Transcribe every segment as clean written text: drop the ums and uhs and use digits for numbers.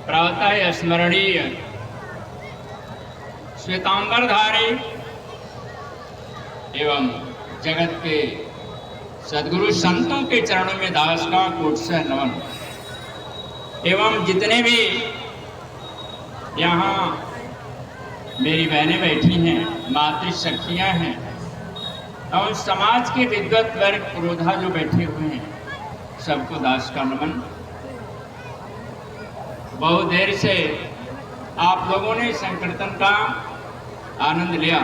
प्रातः स्मरणीय श्वेतांबरधारी एवं जगत के सद्गुरु संतों के चरणों में दास का कोट से नमन। एवं जितने भी यहाँ मेरी बहनें बैठी हैं, मातृशक्तियाँ हैं और समाज के विद्वत वर्ग पुरोधा जो बैठे हुए हैं, सबको दास का नमन। बहुत देर से आप लोगों ने संकीर्तन का आनंद लिया।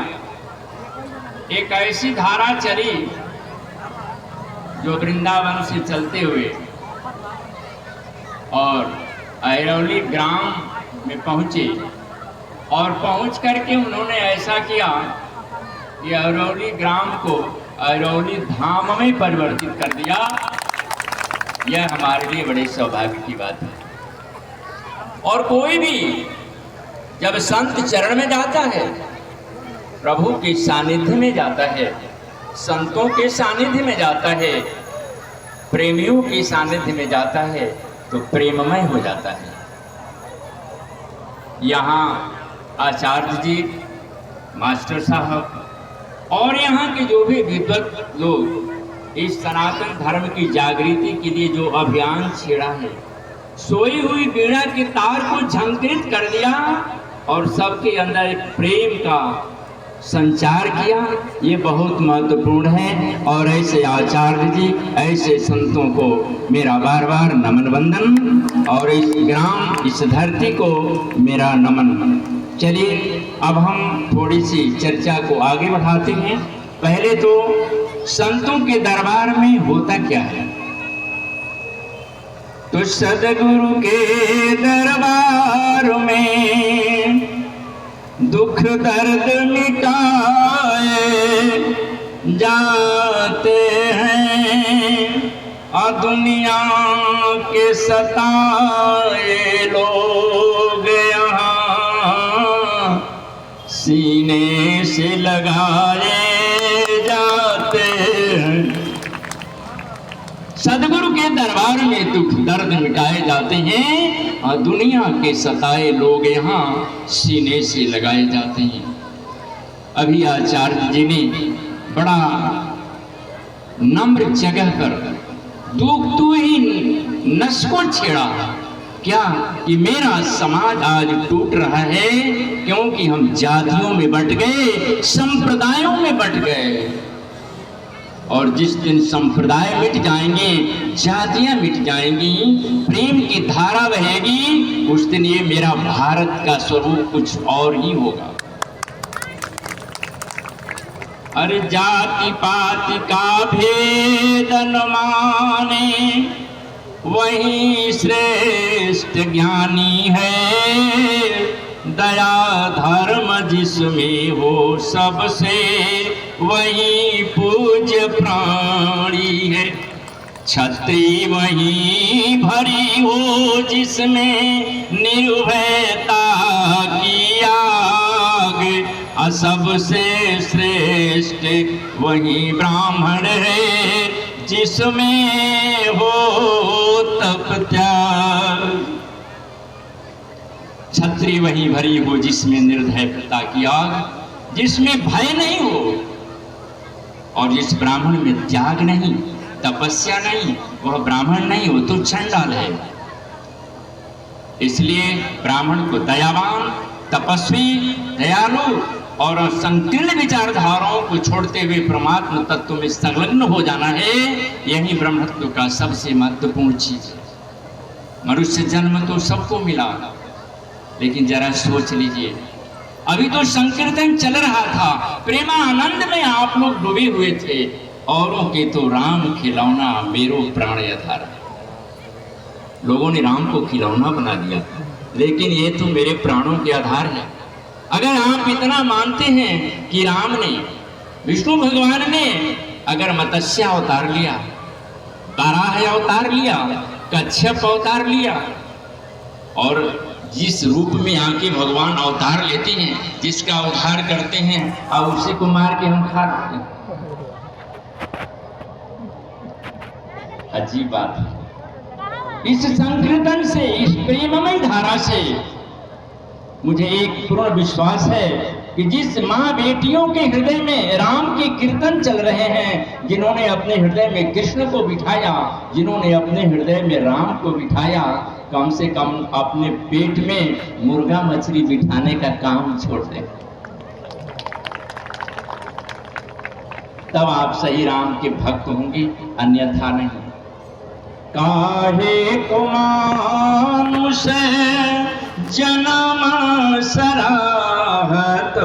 एक ऐसी धारा चली जो वृंदावन से चलते हुए और ऐरौली ग्राम में पहुंचे और पहुंच करके उन्होंने ऐसा किया कि ऐरौली ग्राम को ऐरौली धाम में परिवर्तित कर दिया। यह हमारे लिए बड़े सौभाग्य की बात है। और कोई भी जब संत चरण में जाता है, प्रभु के सानिध्य में जाता है, संतों के सानिध्य में जाता है, प्रेमियों के सानिध्य में जाता है, तो प्रेममय हो जाता है। यहाँ आचार्य जी, मास्टर साहब और यहाँ के जो भी विद्वत लोग इस सनातन धर्म की जागृति के लिए जो अभियान छेड़ा है, सोई हुई वीणा के तार को झंकृत कर दिया और सबके अंदर एक प्रेम का संचार किया। ये बहुत महत्वपूर्ण है। और ऐसे आचार्य जी, ऐसे संतों को मेरा बार बार नमन वंदन और इस ग्राम, इस धरती को मेरा नमन। चलिए अब हम थोड़ी सी चर्चा को आगे बढ़ाते हैं। पहले तो संतों के दरबार में होता क्या है। तो सदगुरु के दरबार में दुख दर्द मिटाए जाते हैं, और दुनिया के सताए लोग यहाँ सीने से लगाए जाते हैं। सदगुरु के दरबार में दुख दर्द मिटाए जाते हैं और दुनिया के सताए लोग यहाँ सीने से लगाए जाते हैं। अभी आचार्य जी ने बड़ा नम्र जगह पर दुखहीन नस को छेड़ा। क्या कि मेरा समाज आज टूट रहा है क्योंकि हम जातियों में बंट गए, संप्रदायों में बंट गए। और जिस दिन संप्रदाय मिट जाएंगे, जातियां मिट जाएंगी, प्रेम की धारा बहेगी, उस दिन ये मेरा भारत का स्वरूप कुछ और ही होगा। अरे जाति पाति का भेद न माने, वही श्रेष्ठ ज्ञानी है। दया धर्म जिसमें हो सबसे, वही पूज्य प्राणी है। छत्री वही भरी हो जिसमें निर्भयता की आग, सबसे श्रेष्ठ वही ब्राह्मण है जिसमें हो तप त्याग। छत्री वही भरी हो जिसमें निर्भयता की आग, जिसमें भय नहीं हो और जिस ब्राह्मण में त्याग नहीं, तपस्या नहीं, वह ब्राह्मण नहीं, हो तो चंडाल है। इसलिए ब्राह्मण को दयावान, तपस्वी, दयालु और संकीर्ण विचारधाराओं को छोड़ते हुए परमात्म तत्व में संलग्न हो जाना है। यही ब्रह्मत्व का सबसे महत्वपूर्ण चीज है। मनुष्य जन्म तो सबको मिला, लेकिन जरा सोच लीजिए, अभी तो संकीर्तन चल रहा था, प्रेमानंद में आप लोग डूबे हुए थे। औरों के तो राम खिलौना मेरो प्राण आधार। लोगों ने राम को खिलौना बना दिया, लेकिन ये तो मेरे प्राणों के आधार है। अगर आप इतना मानते हैं कि राम ने, विष्णु भगवान ने अगर मत्स्य अवतार लिया, वराह अवतार लिया, कच्छप अवतार लिया, और जिस रूप में आके भगवान अवतार लेते हैं, जिसका उद्धार करते हैं, और उसी को मार के हम खा लेते हैं। अजीब बात है। इस संकीर्तन से, इस प्रेममय धारा विश्वास है, मुझे एक पूर्ण विश्वास है कि जिस माँ बेटियों के हृदय में राम के कीर्तन चल रहे हैं, जिन्होंने अपने हृदय में कृष्ण को बिठाया, जिन्होंने अपने हृदय में राम को बिठाया, कम से कम अपने पेट में मुर्गा मछली बिठाने का काम छोड़ दें, तब आप सही राम के भक्त होंगे, अन्यथा नहीं। काहे को मानुष जन्म सराहत,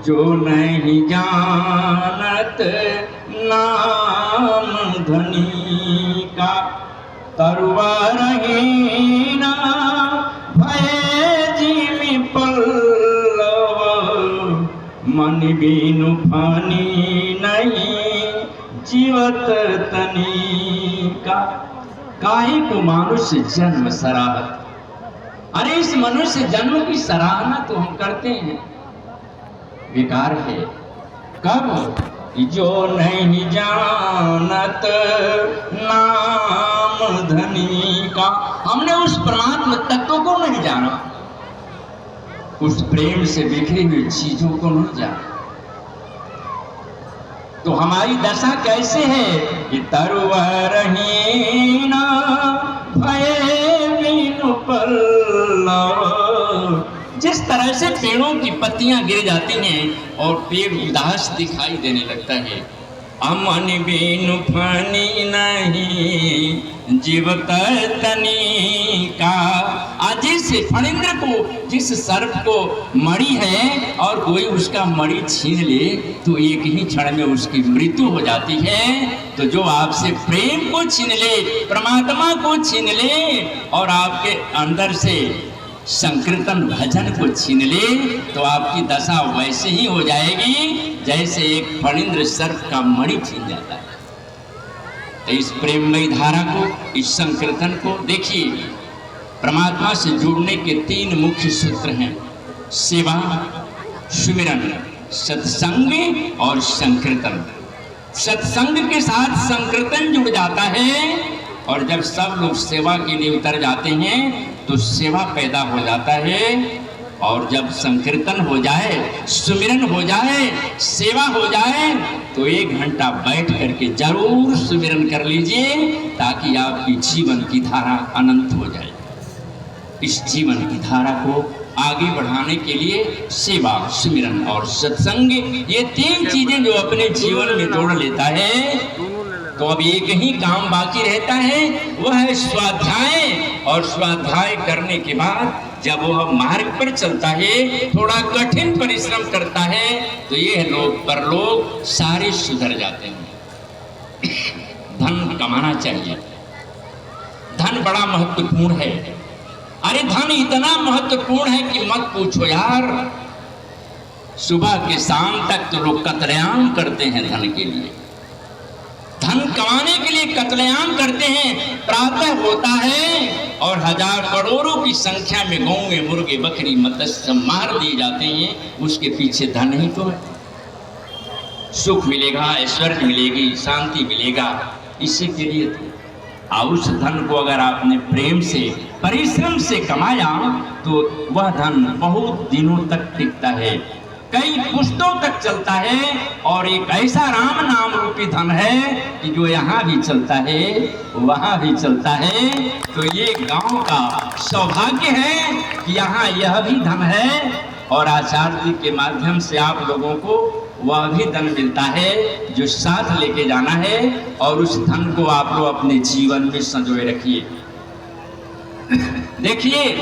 जो नहीं जानत नाम धनी का, तरुवरहीना भय जिमि पल्लव, मन बिनु फानी नहीं जीवत तनी का। काहे को मनुष्य जन्म सराहत, अरे इस मनुष्य जन्म की सराहना तो हम करते हैं, बेकार है। कब? जो नहीं जानत नाम धनी का, हमने उस परमात्मा तत्व को नहीं जाना, उस प्रेम से बिखरी हुई चीजों को नहीं जाना, तो हमारी दशा कैसे है कि तरुवरहीना भय बिनु पल्लव। जिस तरह से पेड़ों की पत्तियां गिर जाती हैं और पेड़ उदास दिखाई देने लगता है, अमन बिनु फनी नहीं जीवत तनी का। आज जिस फणिंद्र को, जिस सर्प को मणि है और कोई उसका मणि छीन ले तो एक ही क्षण में उसकी मृत्यु हो जाती है, तो जो आपसे प्रेम को छीन ले, परमात्मा को छीन ले और आपके अंदर से संकीर्तन भजन को छीन ले, तो आपकी दशा वैसे ही हो जाएगी जैसे एक फणिंद्र सर्प का मणि छीन जाता है। तो इस प्रेममयी धारा को, इस संकीर्तन को देखिए, परमात्मा से जुड़ने के 3 मुख्य सूत्र हैं, सेवा, सुमिरन, सत्संग और संकीर्तन। सत्संग के साथ संकीर्तन जुड़ जाता है, और जब सब लोग सेवा के लिए उतर जाते हैं तो सेवा पैदा हो जाता है, और जब संकीर्तन हो जाए, सुमिरन हो जाए, सेवा हो जाए, तो 1 घंटा बैठ करके जरूर सुमिरन कर लीजिए, ताकि आपकी जीवन की धारा अनंत हो जाए। इस जीवन की धारा को आगे बढ़ाने के लिए सेवा, सुमिरन और सत्संग, ये 3 चीजें जो अपने जीवन में जोड़ लेता है, तो अब एक ही काम बाकी रहता है, वह है स्वाध्याय। और स्वाध्याय करने के बाद जब वह मार्ग पर चलता है, थोड़ा कठिन परिश्रम करता है, तो ये लोग परलोक सारे सुधर जाते हैं। धन कमाना चाहिए, धन बड़ा महत्वपूर्ण है। अरे धन इतना महत्वपूर्ण है कि मत पूछो यार, सुबह के शाम तक तो लोग कतलेआम करते हैं धन के लिए, धन कमाने के लिए कत्लेआम करते हैं। प्रातः होता है और 1000 करोड़ों की संख्या में गौएं, मुर्गे, बकरी, मत्स्य मार दिए जाते हैं, उसके पीछे धन ही तो है। सुख मिलेगा, ऐश्वर्य मिलेगी, शांति मिलेगा, इसी के लिए तो। उस धन को अगर आपने प्रेम से, परिश्रम से कमाया तो वह धन बहुत दिनों तक टिकता है, कई पुश्तों तक चलता है, और एक ऐसा राम नाम रूपी धन है कि जो यहाँ भी चलता है वहाँ भी चलता है। तो ये गांव का सौभाग्य है कि यहाँ यह भी धन है, और आचार्य जी के माध्यम से आप लोगों को वह भी धन मिलता है जो साथ लेके जाना है, और उस धन को आप लोग अपने जीवन में संजोए रखिए। देखिए